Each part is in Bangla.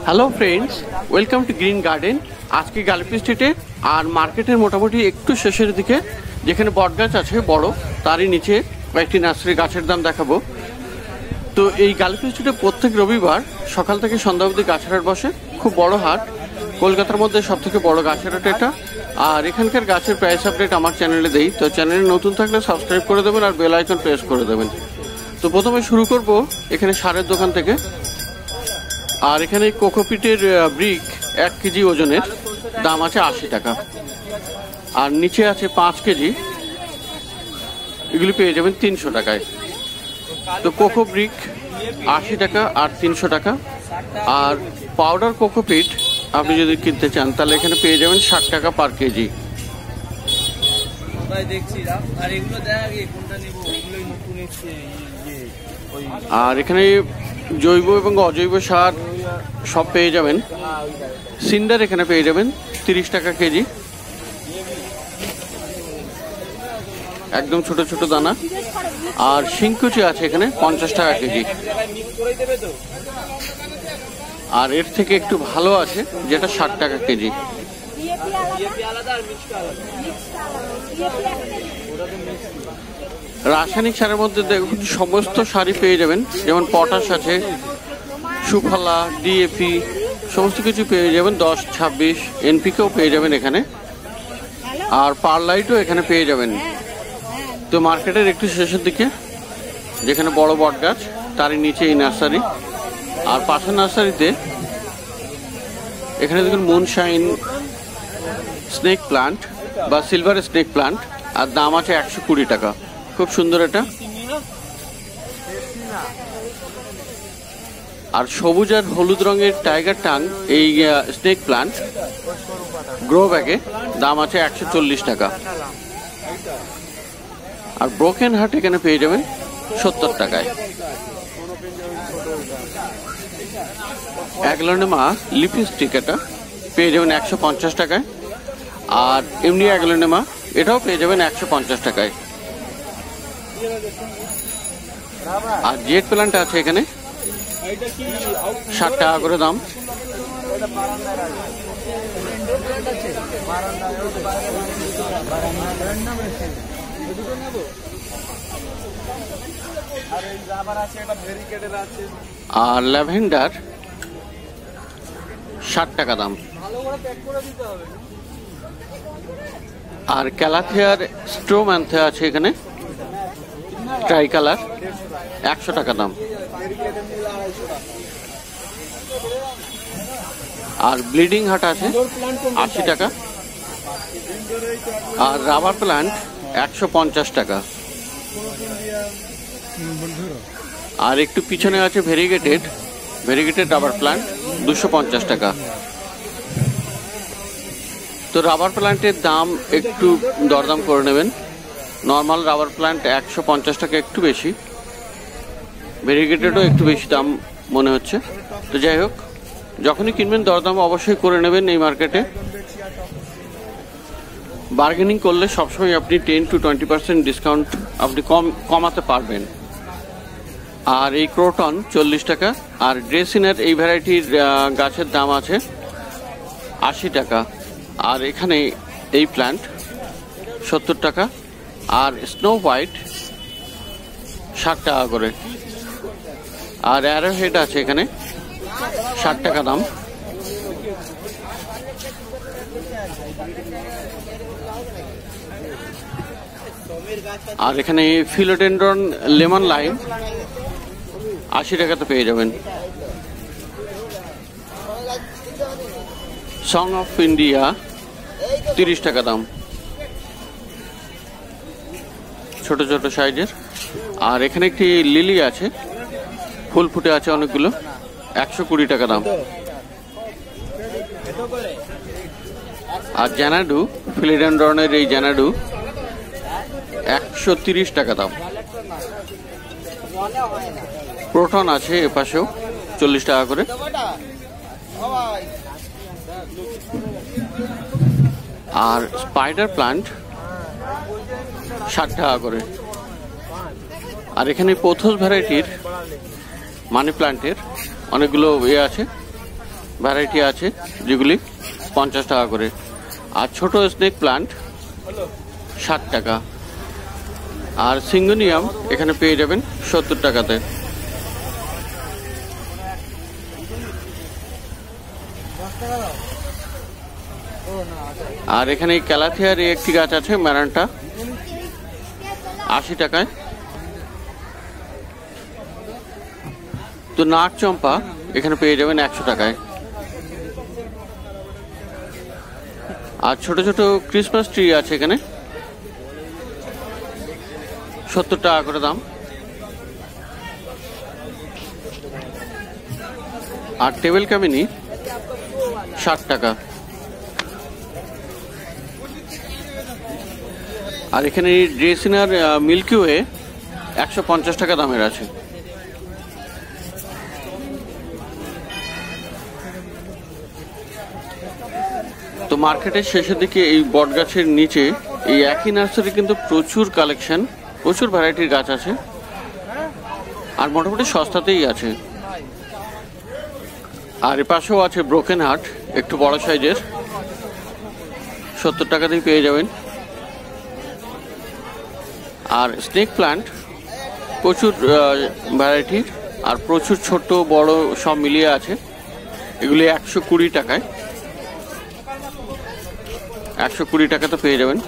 Hello friends, welcome to green garden. আজকে গালিপি স্ট্রিটে আর মার্কেটের মোটামুটি একটু শেষের দিকে যেখানে বটগাছ আছে বড়, তারই নিচে কয়েকটি নার্সারি গাছের দাম দেখাবো। তো এই গালিপি স্ট্রিটে প্রত্যেক রবিবার সকাল থেকে সন্ধ্যা অবধি গাছের হাট বসে। খুব বড় হাট, কলকাতার মধ্যে সব থেকে বড় গাছের হাট এটা। আর এখানকার গাছের প্রাইস আপডেট আমার চ্যানেলে দেই, তো চ্যানেলে নতুন থাকলে সাবস্ক্রাইব করে দেবেন আর বেল আইকন প্রেস করে দেবেন। তো প্রথমে শুরু করব এখানে সারের দোকান থেকে। আর এখানে কোকোপিটের ব্রিক 1 কেজি ওজনের দাম আছে 80 টাকা। আর নিচে আছে 5 কেজি, এগুলি পেয়ে যাবেন 300 টাকায়। তো কোকো ব্রিক 80 টাকা আর 300 টাকা। আর পাউডার কোকোপিট আপনি যদি কিনতে চান তাহলে এখানে পেয়ে যাবেন 60 টাকা পার কেজি। আর এখানে জৈব এবং অজৈব সার সব পেয়ে যাবেন। সিন্ডার এখানে পেয়ে যাবেন 30 টাকা কেজি, একদম ছোট ছোট দানা। আর শিংকুচি আছে এখানে 50 টাকা কেজি। আর এর থেকে একটু ভালো আছে যেটা 60 টাকা কেজি। রাসায়নিক সারের মধ্যে দেখুন সমস্ত সারই পেয়ে যাবেন, যেমন পটাশ আছে, সুফলা, ডিএপি সমস্ত কিছু পেয়ে যাবেন। 10, 26 এনপিকেও পেয়ে যাবেন এখানে। আর পারলাইটও এখানে পেয়ে যাবেন। তো মার্কেটের একটু শেষের দিকে যেখানে বড় বট গাছ, তারই নিচে এই নার্সারি। আর পাশের নার্সারিতে এখানে দেখুন মুনশাইন স্নেক প্লান্ট বা সিলভার স্নেক প্লান্ট, আর দাম আছে 120 টাকা। খুব সুন্দর এটা। আর সবুজ আর হলুদ রঙের টাইগার টাং এই স্নেক প্লান্ট গ্রো ব্যাগে দাম আছে 140 টাকা। আর ব্রোকেন হার্ট এখানে পেয়ে যাবেন 70 টাকায়। অ্যাগলোনেমা লিপস্টিক এটা পেয়ে যাবেন 150 টাকায়। আর এমনি অ্যাগলোনেমা এটাও পেয়ে যাবেন 150 টাকায়। আর জেট প্ল্যান্ট আছে এখানে 60 টাকা করে দাম। আর ল্যাভেন্ডার 60 টাকা দাম। আর ক্যালাথিয়ার স্ট্রোম্যান্থে আছে এখানে ট্রাই কালার 100 টাকা দাম। আর ব্লিডিং হার্ট আছে 80 টাকা। আর রাবার প্লান্ট 150 টাকা। আর একটু পিছনে আছে ভেরিগেটেড রাবার প্লান্ট 250 টাকা। তো রাবার প্লান্টের দাম একটু দরদাম করে নেবেন। নর্মাল রাবার প্লান্ট 150 টাকা, একটু বেশি। ভেরিগেটেডও একটু বেশি দাম মনে হচ্ছে। তো যাই হোক, যখনই কিনবেন দরদাম অবশ্যই করে নেবেন। এই মার্কেটে বার্গেনিং করলে সবসময় আপনি 10 to 20% ডিসকাউন্ট আপনি কমাতে পারবেন। আর এই ক্রোটন 40 টাকা। আর ড্রেসিনার এই ভ্যারাইটির গাছের দাম আছে 80 টাকা। আর এখানে এই প্ল্যান্ট 70 টাকা। আর স্নো হোয়াইট 60 টাকা করে। আর অ্যারো হেড আছে এখানে 60 টাকা দাম। আর এখানে ফিলোডেন্ড্রন লেমন লাইম 80 টাকাতে পেয়ে যাবেন। সং অফ ইন্ডিয়া 30 টাকা দাম, ছোট ছোট সাইজের। আর এখানে একটি লিলি আছে, ফুল ফুটে আছে অনেকগুলো, 120 টাকা দাম। আর জানাডু, ফিলিডেন্ড্রনের এই জানাডু 130 টাকা দাম। প্রোটন আছে এপাশেও 40 টাকা করে। আর স্পাইডার প্লান্ট 60 টাকা করে। আর এখানে পোথোস ভ্যারাইটির মানি প্লান্টের অনেকগুলো আছে, ভ্যারাইটি আছে যেগুলি 50 টাকা করে। আর ছোট স্নেক প্লান্ট 60 টাকা। আর সিঙ্গোনিয়াম এখানে পেয়ে যাবেন 70 টাকাতে। আর এখানে ক্যালাথিয়ার একটি গাছ আছে ম্যারান্টা 80 টাকায়। তো নাগ চম্পা এখানে পেয়ে যাবেন 100 টাকায়। আর ছোট ছোট ক্রিসমাস ট্রি আছে এখানে 70 টাকা করে দাম। আর টেবিল কামিনী 60 টাকা। আর এখানে ড্রেসিনার মিল্কি ওয়ে 150 টাকা দামের আছে। তো মার্কেটের শেষের দিকে এই বট গাছের নিচে এই একই নার্সারি কিন্তু প্রচুর কালেকশন, প্রচুর ভ্যারাইটির গাছ আছে আর মোটামুটি সস্তাতেই আছে। আর এ পাশেও আছে ব্রোকেন হার্ট, একটু বড় সাইজের, 70 টাকাতেই পেয়ে যাবেন। আর স্নেক প্লান্ট প্রচুর ভ্যারাইটির আর প্রচুর ছোট বড় সব মিলিয়ে আছে। এগুলি 120 টাকায়, 120 টাকাতে পেয়ে যাবেন।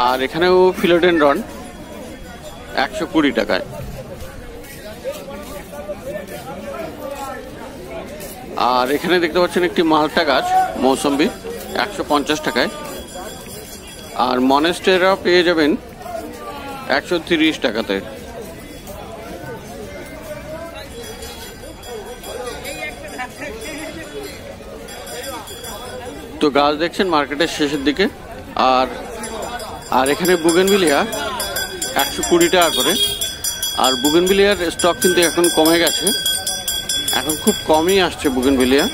আর এখানেও ফিলোডেনড্রন 120 টাকায়। আর এখানে দেখতে পাচ্ছেন একটি মালটা গাছ মৌসম্বি 150 টাকায়। আর মনেস্টেরা পেয়ে যাবেন 130 টাকাতে। তো গাছ দেখছেন মার্কেটের শেষের দিকে। আর এখানে বুগেনভিলিয়া 120 টাকা করে। আর বুগেনভিলিয়ার স্টক কিন্তু এখন কমে গেছে, এখন খুব কমই আসছে বুগেনভিলিয়া।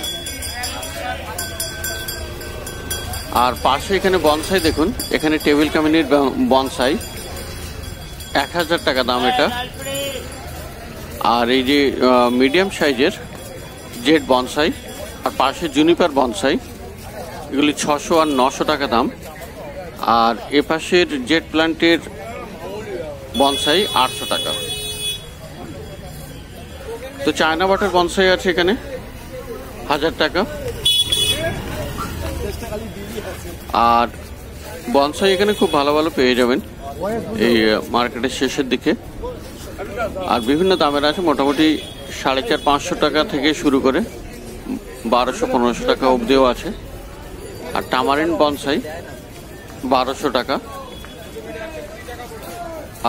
আর পাশে এখানে বনসাই দেখুন, এখানে টেবিল কামিনীর বনসাই 1000 টাকা দাম এটা। আর এই যে মিডিয়াম সাইজের জেড বনসাই আর পাশে জুনিপার বনসাই, এগুলি 600 আর 900 টাকা দাম। আর এ পাশের জেড প্লান্টের বনসাই 800 টাকা। তো চায়না বাটার বনসাই আছে এখানে 1000 টাকা। আর বনসাই এখানে খুব ভালো ভালো পেয়ে যাবেন এই মার্কেটের শেষের দিকে। আর বিভিন্ন দামের আছে, মোটামুটি 450-500 টাকা থেকে শুরু করে 1200-1500 টাকা অবধিও আছে। আর টামারিন বনসাই 1200 টাকা।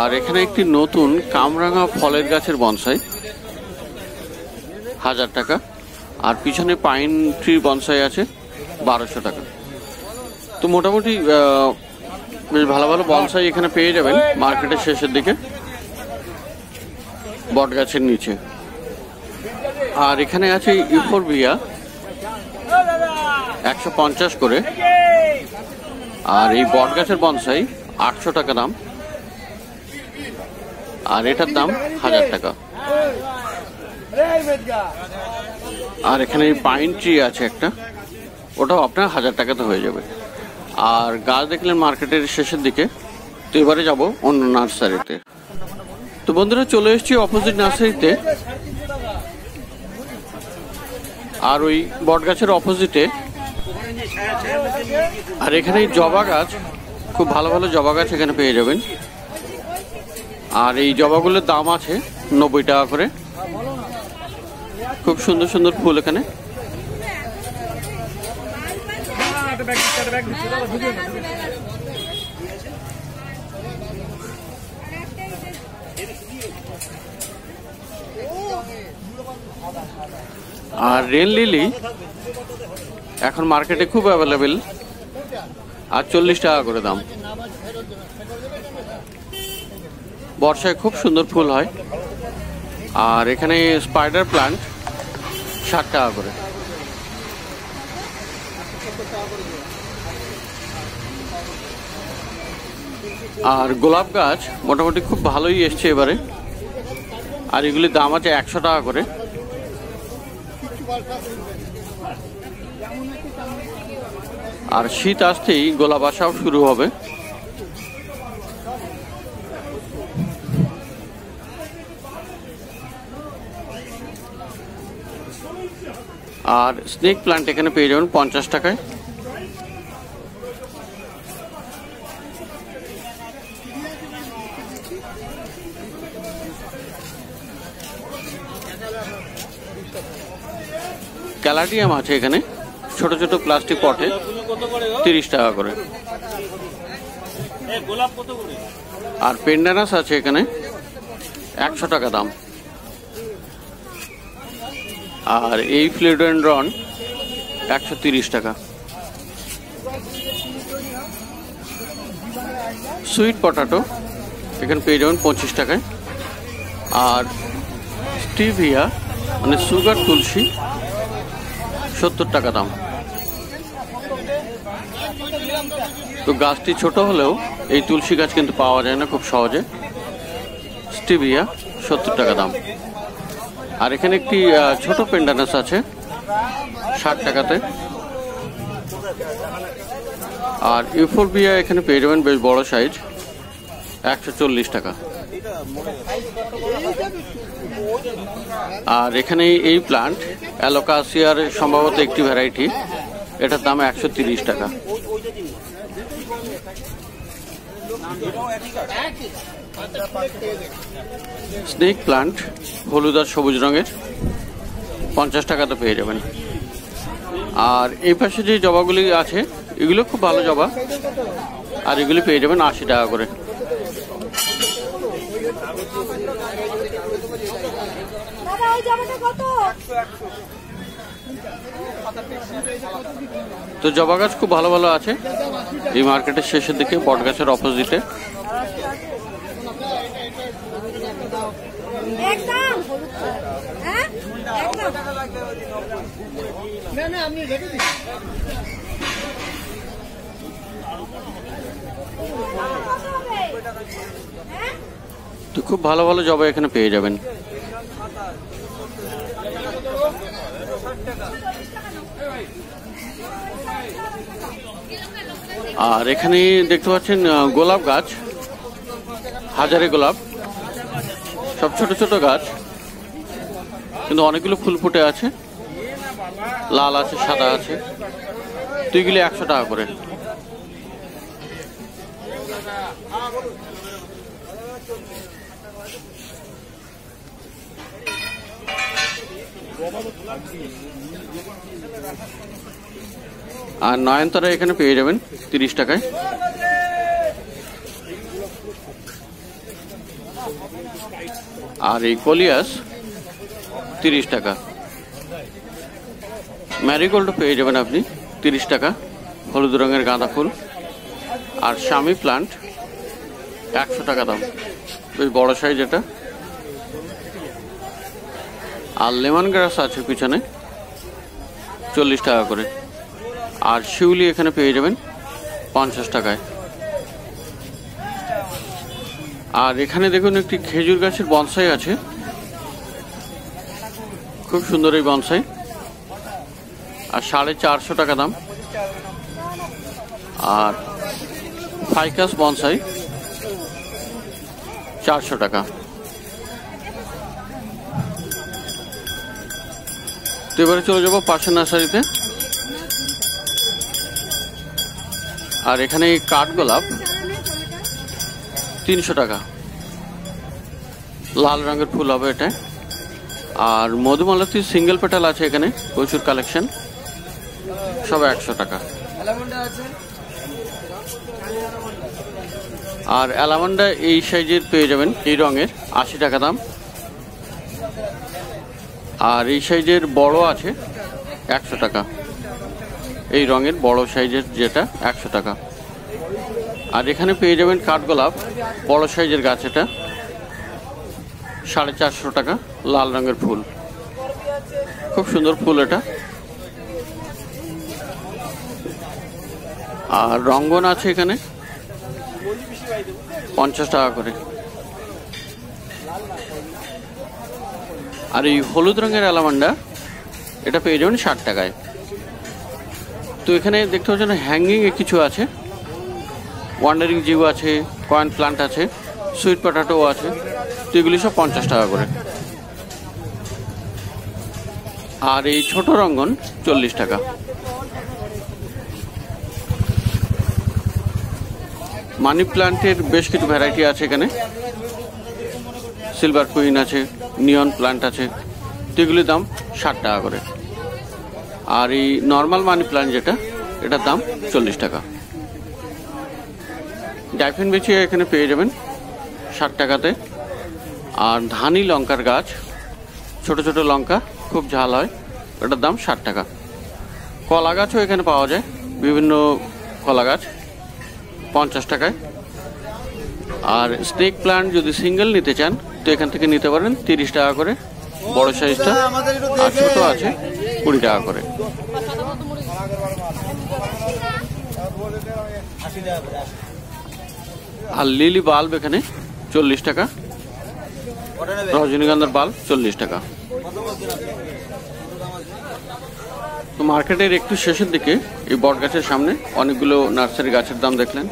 আর এখানে একটি নতুন কামরাঙা ফলের গাছের বনসাই 1000 টাকা। আর পিছনে পাইন ট্রি বনসাই আছে 1200 টাকা। তো মোটামুটি বেশ ভালো ভালো বনসাই এখানে পেয়ে যাবেন মার্কেটের শেষের দিকে বট গাছের নিচে। আর এখানে আছে ইউফোরবিয়া 150 করে। আর এই বট গাছের বনসাই 800 টাকা দাম। আর এটার দাম 1000 টাকা। আর এখানে পাইন ট্রি আছে একটা, ওটাও আপনার 1000 টাকাতে হয়ে যাবে। আর গাছ দেখলেন মার্কেটের শেষের দিকে। তো এবারে যাব অন্য নার্সারিতে। তো বন্ধুরা চলে এসেছি অপোজিট নার্সারিতে। আর ওই বট গাছের অপোজিটে আর এখানে জবা গাছ, খুব ভালো ভালো জবা গাছ এখানে পেয়ে যাবেন। আর এই জবাগুলোর দাম আছে 90 টাকা করে। খুব সুন্দর সুন্দর ফুল এখানে। আর রেন লিলি এখন মার্কেটে খুব অ্যাভেলেবেল, আর 40 টাকা করে দাম। বর্ষায় খুব সুন্দর ফুল হয়। আর এখানে স্পাইডার প্লান্ট 60 টাকা করে। আর গোলাপ গাছ মোটামুটি খুব ভালোই এসছে এবারে। আর এগুলির দাম আছে 100 টাকা করে। আর শীত আসতেই গোলাপ আসাও শুরু হবে। আর স্নেক প্লান্ট এখানে পেয়ে যাবেন 50 টাকায়। ক্যালাডিয়াম আছে এখানে ছোট ছোট প্লাস্টিক পটে 30 টাকা করে। আর পেন্ডানাস আছে এখানে 100 টাকা দাম। আর এই ফিলোডেন্ড্রন 130 টাকা। সুইট পটাটো এখানে পেয়ে যাবেন 25 টাকায়। আর স্টিভিয়া মানে সুগার তুলসী 70 টাকা দাম। তো গাছটি ছোট হলেও এই তুলসী গাছ কিন্তু পাওয়া যায় না খুব সহজে। স্টিভিয়া 70 টাকা দাম। আর এখানে একটি ছোট পেন্ডানাস আছে 60 টাকাতে। আর ইউফোরবিয়া এখানে পেয়ে যাবেন বেশ বড় সাইজ 140 টাকা। আর এখানে এই প্লান্ট অ্যালোকাসিয়ার সম্ভবত একটি ভ্যারাইটি, এটার দাম 130 টাকা। স্নেক প্লান্ট হলুদ আর সবুজ রঙের 50 টাকাতে পেয়ে যাবেন। আর এই পাশে যে জবাগুলি আছে এগুলো খুব ভালো জবা, আর এগুলি পেয়ে যাবেন 80 টাকা করে। তো জবা গাছ খুব ভালো ভালো আছে এই মার্কেটের শেষের দিকে বট গাছের অপোজিটে। তো খুব ভালো ভালো জবা এখানে পেয়ে যাবেন। আর এখানে দেখতে পাচ্ছেন গোলাপ গাছ, হাজারে গোলাপ, সব ছোট ছোট গাছ, কিন্তু অনেকগুলো ফুল ফুটে আছে, লাল আছে সাদা আছে। তো এগুলি 100 টাকা করে। আর নয়নতারা এখানে পেয়ে যাবেন 30 টাকায়। আর এই কলিয়াস 30 টাকা। ম্যারিগোল্ড পেয়ে যাবেন আপনি 30 টাকা, হলুদ রঙের গাঁদা ফুল। আর শামি প্লান্ট 100 টাকা দাম, বেশ বড় সাইজ এটা। আর লেমন গ্রাস আছে পিছনে 40 টাকা করে। আর শিউলি এখানে পেয়ে যাবেন 50 টাকায়। আর এখানে দেখুন একটি খেজুর গাছের বনসাই আছে, খুব সুন্দর এই বনসাই, আর 450 টাকা দাম। আর ফাইকাস বনসাই 400 টাকা। তো এবারে চলে যাবো পাশের নার্সারিতে। আর এখানে কাঠগোলাপ 300 টাকা, লাল রঙের ফুল হবে এটা। আর মধুমালতী সিঙ্গেল পেটাল আছে এখানে, প্রচুর কালেকশন, সব 100 টাকা। আর অ্যালামান্ডা এই সাইজের পেয়ে যাবেন, এই রঙের 80 টাকা দাম। আর এই সাইজের বড় আছে 100 টাকা, এই রঙের বড় সাইজের যেটা 100 টাকা। আর এখানে পেয়ে যাবেন কাঠগোলাপ বড় সাইজের গাছ, এটা 450 টাকা, লাল রঙের ফুল, খুব সুন্দর ফুল এটা। আর রঙ্গন আছে এখানে 50 টাকা করে। আর এই হলুদ রঙের অ্যালামান্ডা এটা পেয়ে যাবেন 60 টাকায়। তো এখানে দেখতে পাচ্ছেন হ্যাঙ্গিং এ কিছু আছে, ওয়ান্ডারিং জিউ আছে, কয়েন প্লান্ট আছে, সুইট পটাটো আছে। তো এগুলি সব 50 টাকা করে। আর এই ছোট রঙ্গন 40 টাকা। মানি প্লান্টের বেশ কিছু ভ্যারাইটি আছে এখানে, সিলভার কুইন আছে, নিয়ন প্লান্ট আছে। তো এগুলির দাম 60 টাকা করে। আর এই নর্মাল মানি প্লান্ট যেটা, এটার দাম 40 টাকা। ডাইফেন বেচি এখানে পেয়ে যাবেন 60 টাকাতে। আর ধানি লঙ্কার গাছ, ছোট ছোট লঙ্কা, খুব ঝাল হয়, এটার দাম 60 টাকা। কলা গাছও এখানে পাওয়া যায়, বিভিন্ন কলা গাছ 50 টাকায়। আর স্নেক প্লান্ট যদি সিঙ্গেল নিতে চান তো এখান থেকে নিতে পারেন 30 টাকা করে, বড় সাইজটা। আর ছোট আছে 20 টাকা করে। আর লিলি বাল্ব এখানে 40 টাকা, রজনীগন্ধার বাল্ব 40 টাকা। তো মার্কেটের একটু শেষের দিকে এই বট গাছের সামনে অনেকগুলো নার্সারি গাছের দাম দেখলেন।